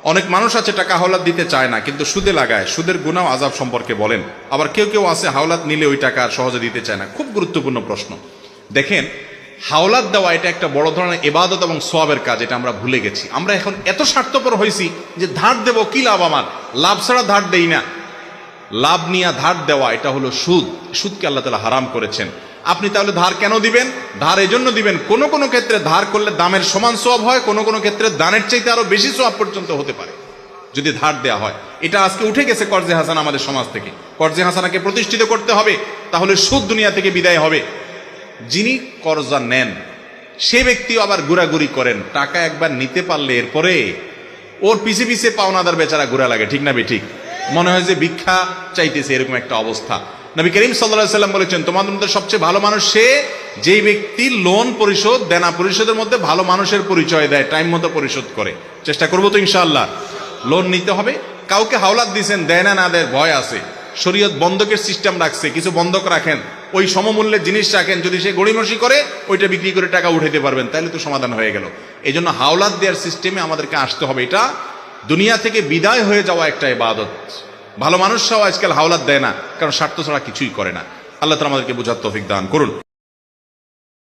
অনেক মানুষ আছে টাকা হাওলাত দিতে চায় না, কিন্তু সুদে লাগায়। সুদের গুনাহ আযাব সম্পর্কে বলেন। আবার কেউ কেউ আছে হাওলাত নিলে ওই টাকা সহজে দিতে চায় না। খুব গুরুত্বপূর্ণ প্রশ্ন। দেখেন, হাওলাত দেওয়া এটা একটা বড় ধরনের ইবাদত এবং সওয়াবের কাজ, এটা আমরা ভুলে গেছি। আমরা এখন এত স্বার্থপর হয়েছি যে ধার দেব, কি লাভ আমার, লাভ ছাড়া ধার দেই না। লাভ নিয়ে ধার দেওয়া এটা হলো সুদ। সুদকে আল্লাহ তাআলা হারাম করেছেন। আপনি তাহলে ধার কেন দিবেন? ধার এজন্য দিবেন, কোন কোন ক্ষেত্রে ধার করলে দামের সমান সওয়াব হয়, কোন কোন ক্ষেত্রে দানের চাইতে আরো বেশি সওয়াব পর্যন্ত হতে পারে যদি ধার দেওয়া হয়। এটা আজকে উঠে গেছে কর্জে হাসানা আমাদের সমাজ থেকে। কর্জে হাসানাকে প্রতিষ্ঠিত করতে হবে, তাহলে সুদ দুনিয়া থেকে বিদায় হবে। যিনি কর্জা নেন সে ব্যক্তিও আবার ঘোরাঘুরি করেন। টাকা একবার নিতে পারলে এরপরে ওর পিছে পিছে পাওনাদার বেচারা ঘোরা লাগে, ঠিক না ঠিক? মনে হয় যে ভিক্ষা চাইতেছে, এরকম একটা অবস্থা। নবী করিম সাল্লাল্লাহু আলাইহি ওয়াসাল্লাম বলেছেন, তোমাদের মধ্যে সবচেয়ে ভালো মানুষ সে যেই ব্যক্তি লোন পরিশোধ, দেনা পরিশোধের মধ্যে ভালো মানুষের পরিচয় দেয়, টাইম মতো পরিশোধ করে। চেষ্টা করবো তো ইনশাআল্লাহ। লোন নিতে হবে। কাউকে হাওলাত দিয়েছেন, দেয় না, না দেয় ভয় আছে। শরীয়ত বন্ধকের সিস্টেম রাখছে, কিছু বন্ধক রাখেন, ওই সমমূল্যের জিনিস রাখেন, যদি সে গড়িমসি করে ওইটা বিক্রি করে টাকা উঠাইতে পারবেন, তাহলে তো সমাধান হয়ে গেল। এই জন্য হাওলাত দেওয়ার সিস্টেমে আমাদেরকে আসতে হবে। এটা দুনিয়া থেকে বিদায় হয়ে যাওয়া একটা ইবাদত। ভালো মানুষরাও আজকাল হাওলাত দেয় না, কারণ স্বার্থ ছাড়া কিছুই করে না। আল্লাহ তাআলা আমাদেরকে বুঝার তৌফিক দান করুন।